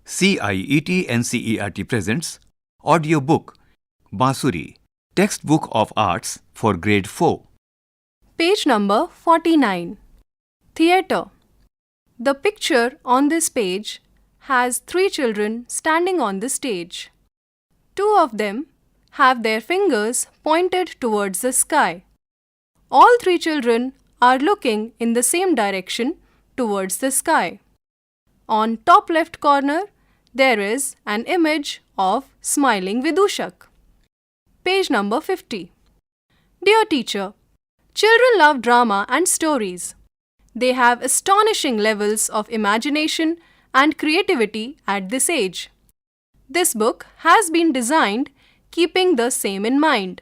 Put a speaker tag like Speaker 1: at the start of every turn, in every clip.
Speaker 1: CIET NCERT presents audiobook Bansuri, Textbook of Arts for Grade 4.
Speaker 2: Page number 49. Theatre. The picture on this page has 3 children standing on the stage. 2 of them have their fingers pointed towards the sky. All 3 children are looking in the same direction towards the sky. On top left corner, there is an image of smiling Vidushak. Page number 50. Dear teacher, children love drama and stories. They have astonishing levels of imagination and creativity at this age. This book has been designed keeping the same in mind.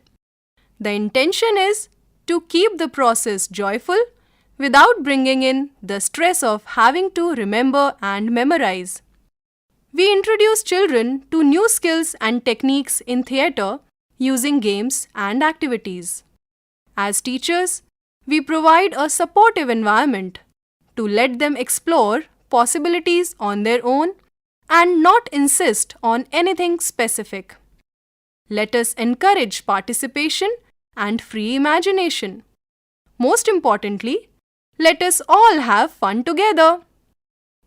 Speaker 2: The intention is to keep the process joyful without bringing in the stress of having to remember and memorize. We introduce children to new skills and techniques in theatre using games and activities. As teachers, we provide a supportive environment to let them explore possibilities on their own and not insist on anything specific. Let us encourage participation and free imagination. Most importantly, let us all have fun together.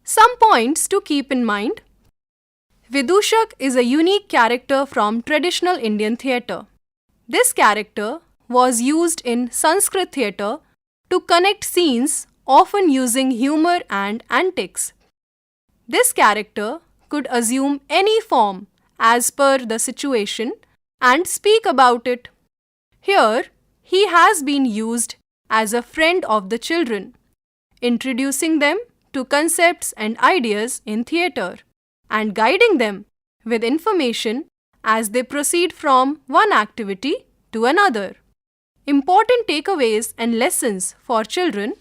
Speaker 2: Some points to keep in mind. Vidushak is a unique character from traditional Indian theatre. This character was used in Sanskrit theatre to connect scenes, often using humor and antics. This character could assume any form as per the situation and speak about it. Here, he has been used as a friend of the children, introducing them to concepts and ideas in theatre and guiding them with information as they proceed from one activity to another. Important takeaways and lessons for children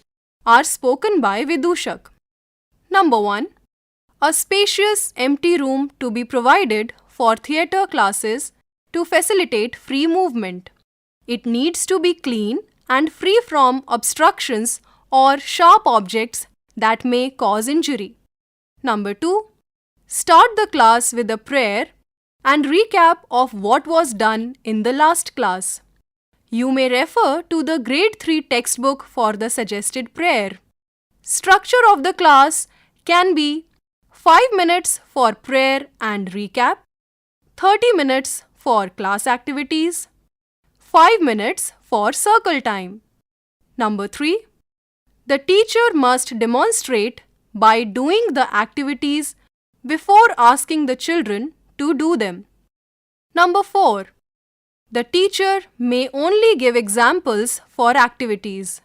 Speaker 2: are spoken by Vidushak. Number 1. A spacious, empty room to be provided for theatre classes to facilitate free movement. It needs to be clean and free from obstructions or sharp objects that may cause injury. Number 2. Start the class with a prayer and recap of what was done in the last class. You may refer to the Grade 3 textbook for the suggested prayer. Structure of the class can be 5 minutes for prayer and recap, 30 minutes for class activities, 5 minutes for circle time. Number 3. The teacher must demonstrate by doing the activities before asking the children to do them. Number 4. The teacher may only give examples for activities.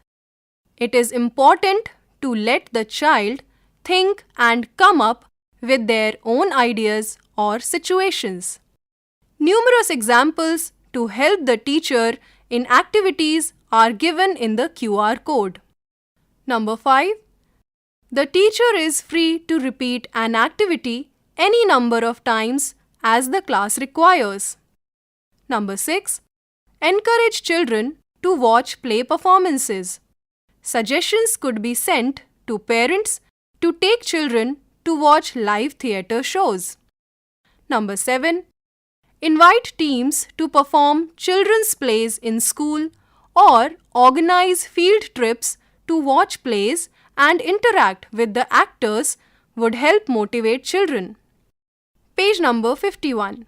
Speaker 2: It is important to let the child think and come up with their own ideas or situations. Numerous examples to help the teacher in activities are given in the QR code. Number 5. The teacher is free to repeat an activity any number of times as the class requires. Number 6. Encourage children to watch play performances. Suggestions could be sent to parents to take children to watch live theatre shows. Number 7. Invite teams to perform children's plays in school or organize field trips to watch plays and interact with the actors would help motivate children. Page number 51.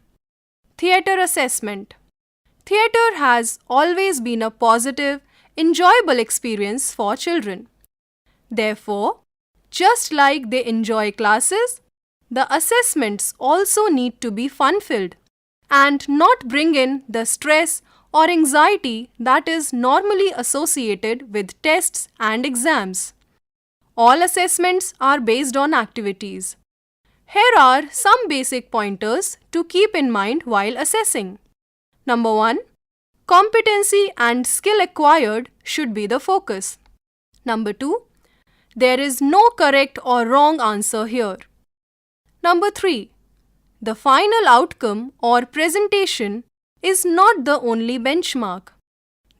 Speaker 2: Theatre assessment. Theatre has always been a positive, enjoyable experience for children. Therefore, just like they enjoy classes, the assessments also need to be fun-filled and not bring in the stress or anxiety that is normally associated with tests and exams. All assessments are based on activities. Here are some basic pointers to keep in mind while assessing. Number 1. Competency and skill acquired should be the focus. Number 2. There is no correct or wrong answer here. Number 3. The final outcome or presentation is not the only benchmark.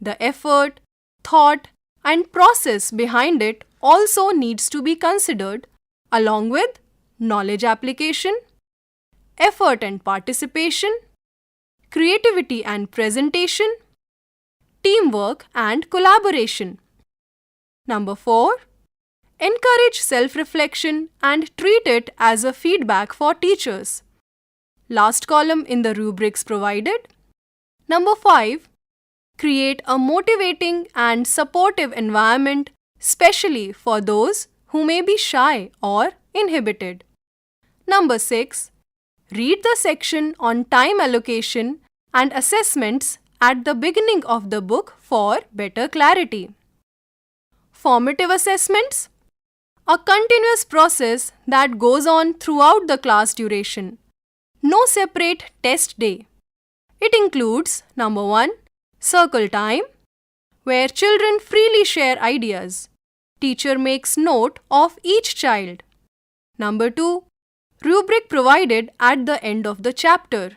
Speaker 2: The effort, thought, and process behind it also needs to be considered, along with knowledge application effort and participation, creativity and presentation, teamwork and collaboration. Number 4. Encourage self-reflection and treat it as a feedback for teachers. Last column in the rubrics provided. Number 5. Create a motivating and supportive environment, especially for those who may be shy or inhibited. Number 6. Read the section on time allocation and assessments at the beginning of the book for better clarity. Formative assessments: a continuous process that goes on throughout the class duration. No separate test day. It includes number 1. Circle time, where children freely share ideas. Teacher makes note of each child. Number 2. Rubric provided at the end of the chapter.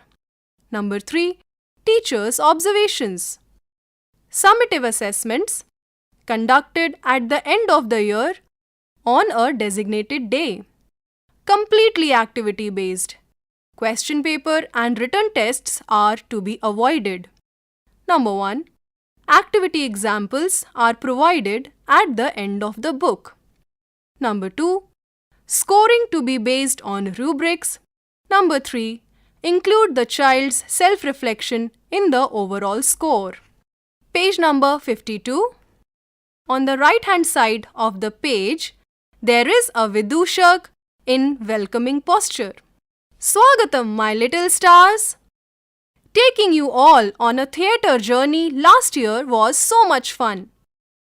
Speaker 2: Number 3. Teacher's observations. Summative assessments conducted at the end of the year on a designated day. Completely activity based. Question paper and written tests are to be avoided. Number 1. Activity examples are provided at the end of the book. Number 2. Scoring to be based on rubrics. Number 3. Include the child's self-reflection in the overall score. Page number 52. On the right-hand side of the page, there is a Vidushak in welcoming posture. Swagatam, my little stars! Taking you all on a theatre journey last year was so much fun.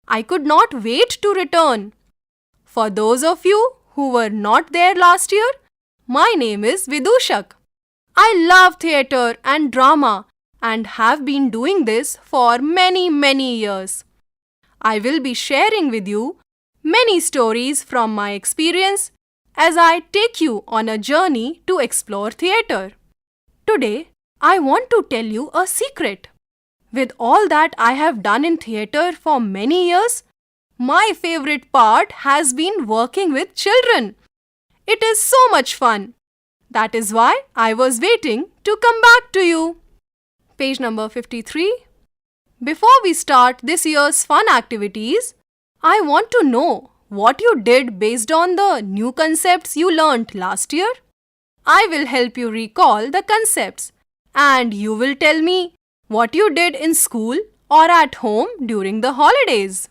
Speaker 2: I could not wait to return. For those of you who were not there last year, my name is Vidushak. I love theatre and drama and have been doing this for many years. I will be sharing with you many stories from my experience as I take you on a journey to explore theatre. Today, I want to tell you a secret. With all that I have done in theatre for many years, my favorite part has been working with children. It is so much fun. That is why I was waiting to come back to you. Page number 53. Before we start this year's fun activities, I want to know what you did based on the new concepts you learnt last year. I will help you recall the concepts and you will tell me what you did in school or at home during the holidays.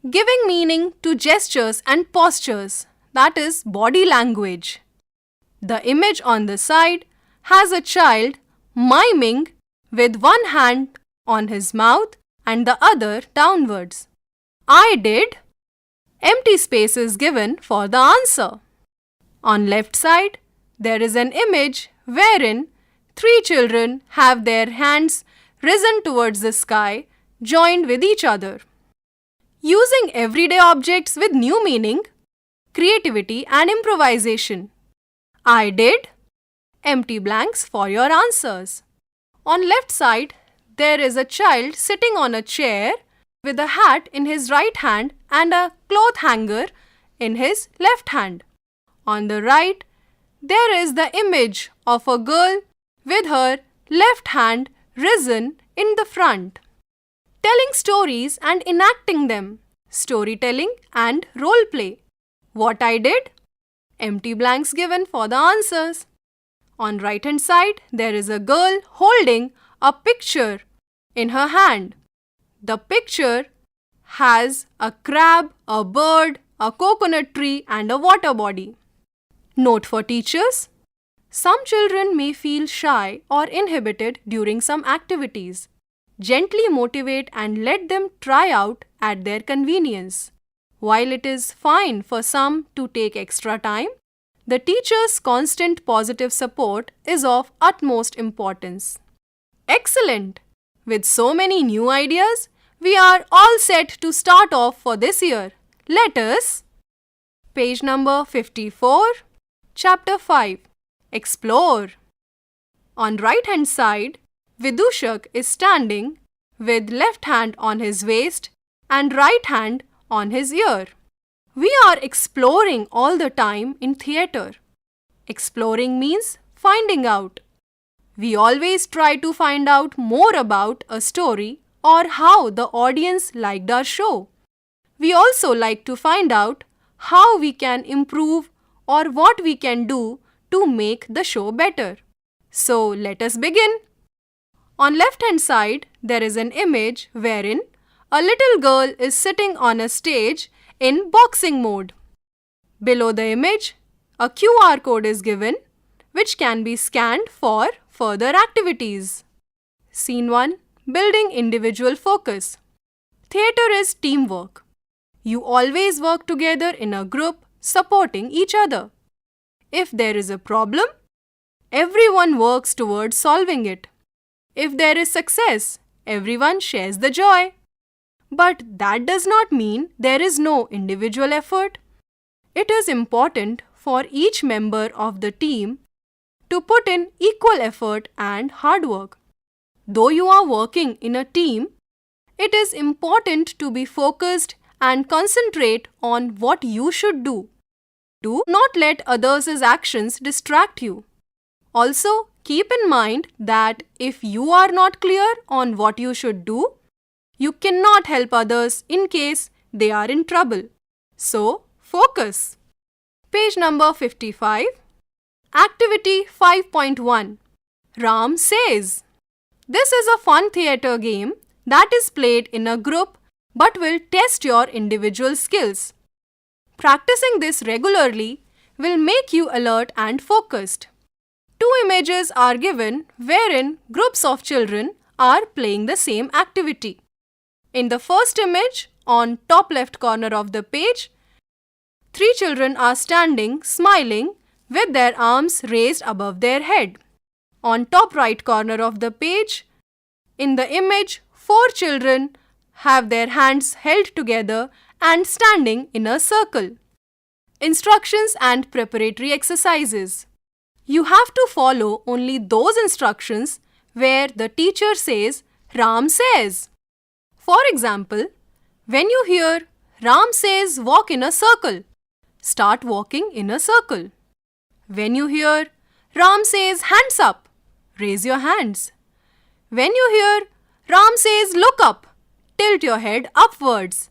Speaker 2: Giving meaning to gestures and postures, that is body language. The image on the side has a child miming with one hand on his mouth and the other downwards. I did. Empty space is given for the answer. On left side, there is an image wherein 3 children have their hands risen towards the sky, joined with each other. Using everyday objects with new meaning, creativity and improvisation. I did. Empty blanks for your answers. On left side, there is a child sitting on a chair with a hat in his right hand and a cloth hanger in his left hand. On the right, there is the image of a girl with her left hand risen in the front. Telling stories and enacting them. Storytelling and role play. What I did? Empty blanks given for the answers. On right hand side, there is a girl holding a picture in her hand. The picture has a crab, a bird, a coconut tree and a water body. Note for teachers. Some children may feel shy or inhibited during some activities. Gently motivate and let them try out at their convenience. While it is fine for some to take extra time, the teacher's constant positive support is of utmost importance. Excellent! With so many new ideas, we are all set to start off for this year. Let us. Page number 54, Chapter 5. Explore. On right hand side, Vidushak is standing with left hand on his waist and right hand on his ear. We are exploring all the time in theatre. Exploring means finding out. We always try to find out more about a story or how the audience liked our show. We also like to find out how we can improve or what we can do to make the show better. So let us begin. On left hand side, there is an image wherein a little girl is sitting on a stage in boxing mode. Below the image, a QR code is given which can be scanned for further activities. Scene 1. Building individual focus. Theatre is teamwork. You always work together in a group, supporting each other. If there is a problem, everyone works towards solving it. If there is success, everyone shares the joy. But that does not mean there is no individual effort. It is important for each member of the team to put in equal effort and hard work. Though you are working in a team, it is important to be focused and concentrate on what you should do. Do not let others' actions distract you. Also, keep in mind that if you are not clear on what you should do, you cannot help others in case they are in trouble. So, focus. Page number 55. Activity 5.1. Ram Says. This is a fun theatre game that is played in a group but will test your individual skills. Practicing this regularly will make you alert and focused. Two images are given wherein groups of children are playing the same activity. In the first image, on top left corner of the page, 3 children are standing, smiling, with their arms raised above their head. On top right corner of the page, in the image, 4 children have their hands held together and standing in a circle. Instructions and preparatory exercises. You have to follow only those instructions where the teacher says, Ram says. For example, when you hear Ram says walk in a circle, start walking in a circle. When you hear Ram says hands up, raise your hands. When you hear Ram says look up, tilt your head upwards.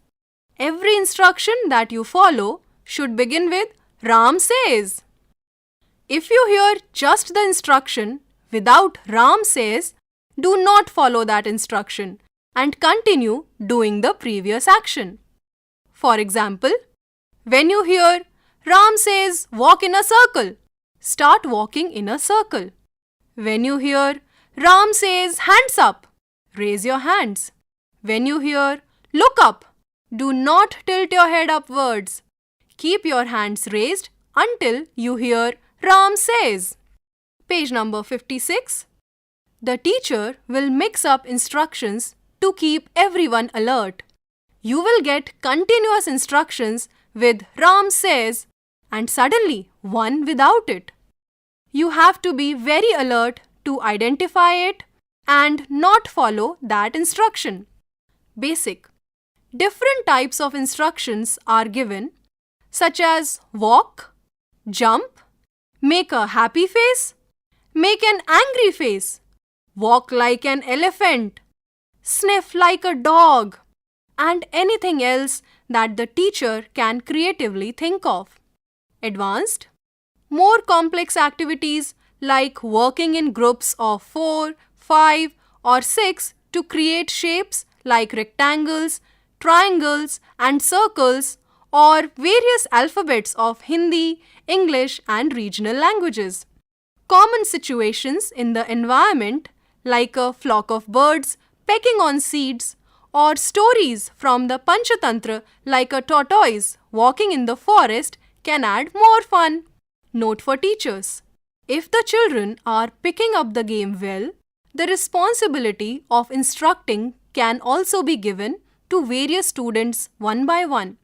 Speaker 2: Every instruction that you follow should begin with Ram says. If you hear just the instruction without Ram says, do not follow that instruction and continue doing the previous action. For example, when you hear Ram says walk in a circle, start walking in a circle. When you hear Ram says hands up, raise your hands. When you hear look up, do not tilt your head upwards. Keep your hands raised until you hear Ram says. Page number 56. The teacher will mix up instructions to keep everyone alert. You will get continuous instructions with Ram says and suddenly one without it. You have to be very alert to identify it and not follow that instruction. Basic. Different types of instructions are given, such as walk, jump, make a happy face, make an angry face, walk like an elephant, sniff like a dog, and anything else that the teacher can creatively think of. Advanced. More complex activities like working in groups of 4, 5, or 6 to create shapes like rectangles, triangles, and circles, or various alphabets of Hindi, English, and regional languages. Common situations in the environment like a flock of birds pecking on seeds, or stories from the Panchatantra like a tortoise walking in the forest can add more fun. Note for teachers. If the children are picking up the game well, the responsibility of instructing can also be given to various students one by one.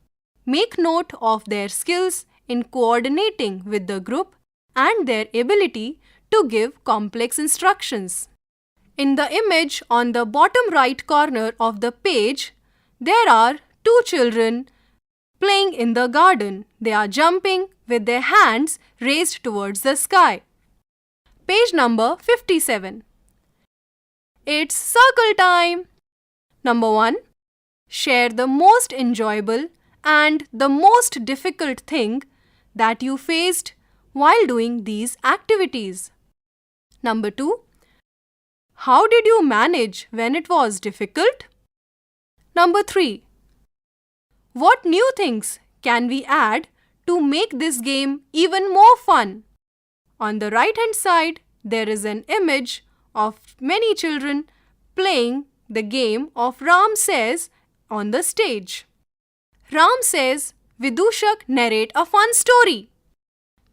Speaker 2: Make note of their skills in coordinating with the group and their ability to give complex instructions. In the image on the bottom right corner of the page, there are 2 children playing in the garden. They are jumping with their hands raised towards the sky. Page number 57. It's circle time. Number 1. Share the most enjoyable and the most difficult thing that you faced while doing these activities. Number 2. How did you manage when it was difficult? Number 3. What new things can we add to make this game even more fun? On the right hand side, there is an image of many children playing the game of Ram Says on the stage. Ram Says Vidushak narrate a fun story.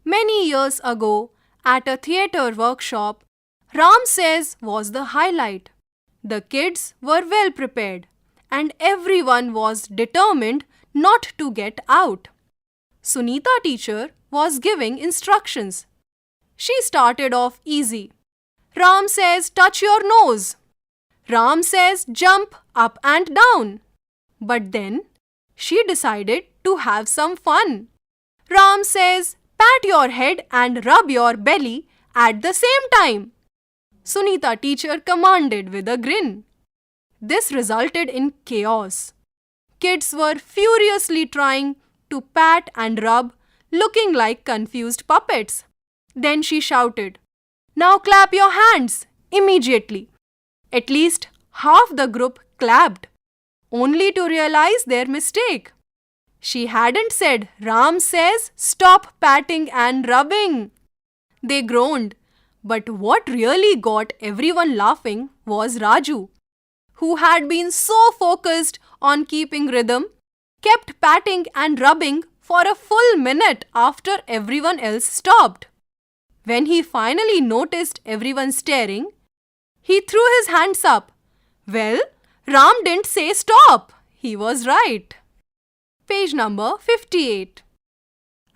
Speaker 2: Many years ago, at a theatre workshop, Ram Says was the highlight. The kids were well prepared and everyone was determined not to get out. Sunita teacher was giving instructions. She started off easy. Ram says touch your nose. Ram says jump up and down. But then she decided to have some fun. Ram says pat your head and rub your belly at the same time. Sunita teacher commanded with a grin. This resulted in chaos. Kids were furiously trying to pat and rub, looking like confused puppets. Then she shouted, "Now clap your hands!" immediately. At least half the group clapped, only to realize their mistake. She hadn't said, "Ram says stop patting and rubbing." They groaned, but what really got everyone laughing was Raju, who had been so focused on keeping rhythm, kept patting and rubbing for a full minute after everyone else stopped. When he finally noticed everyone staring, he threw his hands up. Well, Ram didn't say stop. He was right. Page number 58.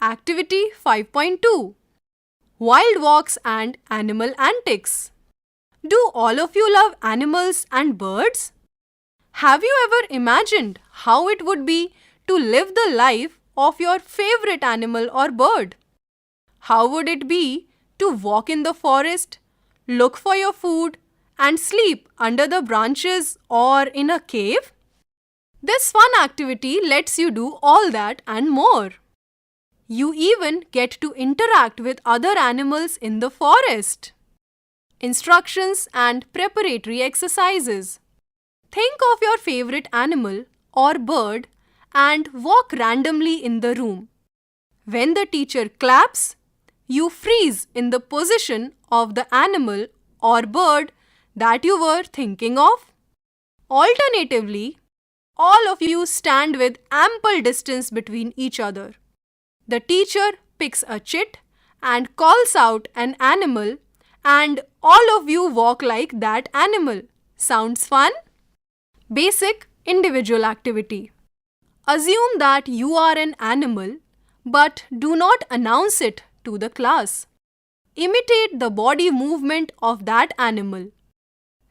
Speaker 2: Activity 5.2. Wild walks and animal antics. Do all of you love animals and birds? Have you ever imagined how it would be to live the life of your favorite animal or bird? How would it be to walk in the forest, look for your food, and sleep under the branches or in a cave? This fun activity lets you do all that and more. You even get to interact with other animals in the forest. Instructions and preparatory exercises. Think of your favorite animal or bird and walk randomly in the room. When the teacher claps, you freeze in the position of the animal or bird that you were thinking of. Alternatively, all of you stand with ample distance between each other. The teacher picks a chit and calls out an animal, and all of you walk like that animal. Sounds fun? Basic individual activity. Assume that you are an animal, but do not announce it to the class. Imitate the body movement of that animal.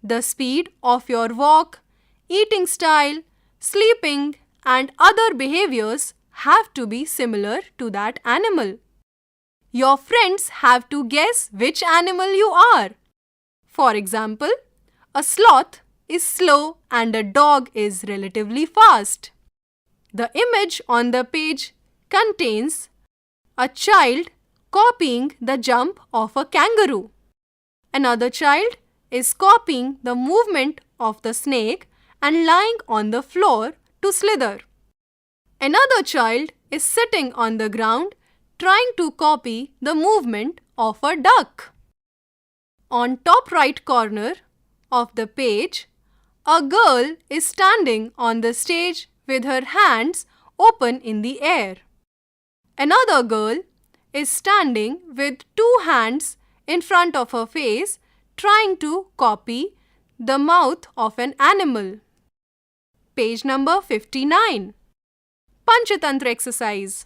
Speaker 2: The speed of your walk, eating style, sleeping, and other behaviors have to be similar to that animal. Your friends have to guess which animal you are. For example, a sloth is slow and a dog is relatively fast. The image on the page contains a child copying the jump of a kangaroo. Another child is copying the movement of the snake and lying on the floor to slither. Another child is sitting on the ground trying to copy the movement of a duck. On top right corner of the page, a girl is standing on the stage with her hands open in the air. Another girl is standing with two hands in front of her face trying to copy the mouth of an animal. Page number 59. Panchatantra exercise.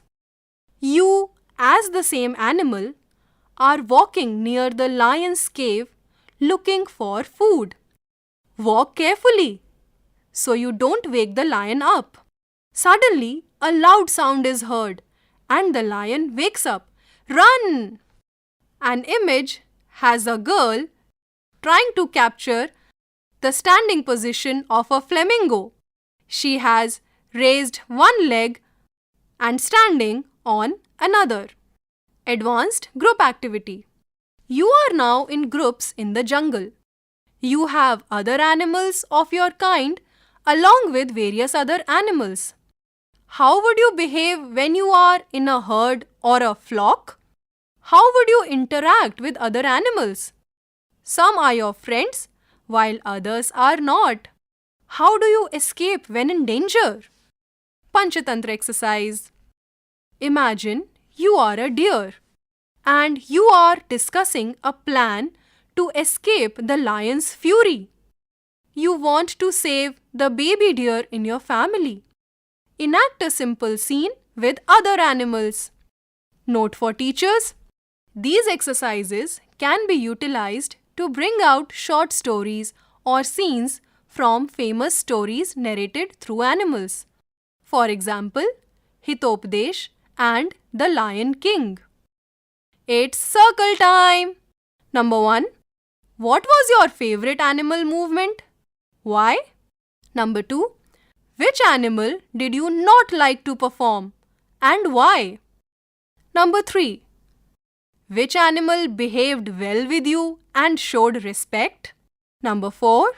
Speaker 2: You, as the same animal, are walking near the lion's cave looking for food. Walk carefully so you don't wake the lion up. Suddenly, a loud sound is heard and the lion wakes up. Run! An image has a girl trying to capture the standing position of a flamingo. She has raised one leg and standing on another. Advanced group activity. You are now in groups in the jungle. You have other animals of your kind along with various other animals. How would you behave when you are in a herd or a flock? How would you interact with other animals? Some are your friends while others are not. How do you escape when in danger? Panchatantra exercise. Imagine you are a deer and you are discussing a plan to escape the lion's fury. You want to save the baby deer in your family. Enact a simple scene with other animals. Note for teachers: these exercises can be utilized to bring out short stories or scenes from famous stories narrated through animals. For example, Hitopdesh and the Lion King. It's circle time! Number 1. What was your favorite animal movement? Why? Number 2. Which animal did you not like to perform and why? Number 3. Which animal behaved well with you and showed respect? Number 4.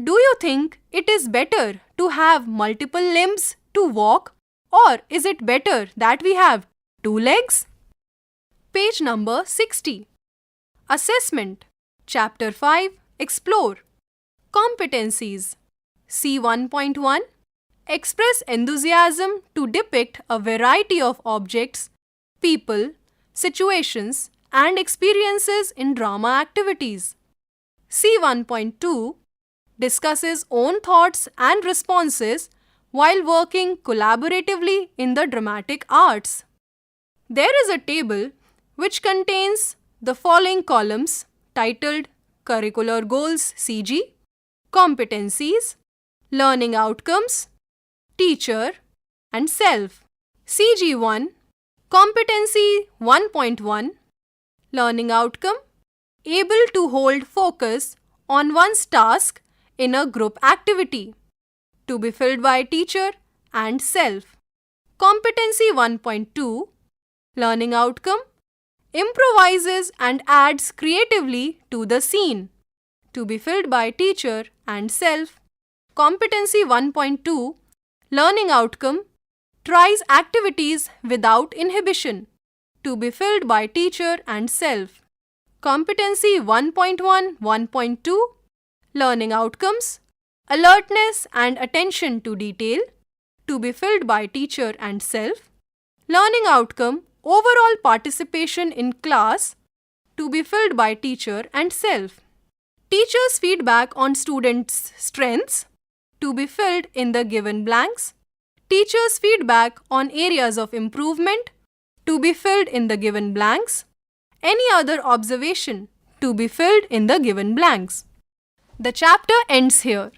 Speaker 2: Do you think it is better to have multiple limbs to walk, or is it better that we have 2 legs? Page number 60. Assessment. Chapter 5. Explore. Competencies. C1.1. Express enthusiasm to depict a variety of objects, people, situations, and experiences in drama activities. C1.2 discusses own thoughts and responses while working collaboratively in the dramatic arts. There is a table which contains the following columns titled Curricular Goals CG, Competencies, Learning Outcomes, Teacher, and Self. CG1, Competency 1.1, Learning Outcome, able to hold focus on one's task in a group activity, to be filled by teacher and self. Competency 1.2, Learning Outcome, improvises and adds creatively to the scene, to be filled by teacher and self. Competency 1.2, Learning Outcome, tries activities without inhibition, to be filled by teacher and self. Competency 1.1 1.2, Learning Outcomes, alertness and attention to detail, to be filled by teacher and self. Learning Outcome, overall participation in class, to be filled by teacher and self. Teacher's feedback on students' strengths, to be filled in the given blanks. Teacher's feedback on areas of improvement, to be filled in the given blanks. Any other observation, to be filled in the given blanks. The chapter ends here.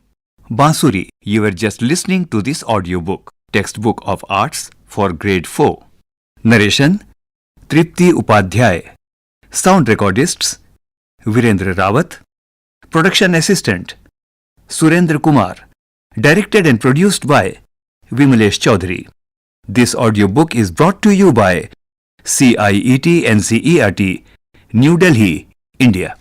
Speaker 1: Bansuri, you were just listening to this audiobook, Textbook of Arts for Grade 4. Narration, Tripti Upadhyay. Sound recordists, Virendra Rawat. Production assistant, Surendra Kumar. Directed and produced by Vimalesh Chaudhary. This audiobook is brought to you by CIET NCERT, New Delhi, India.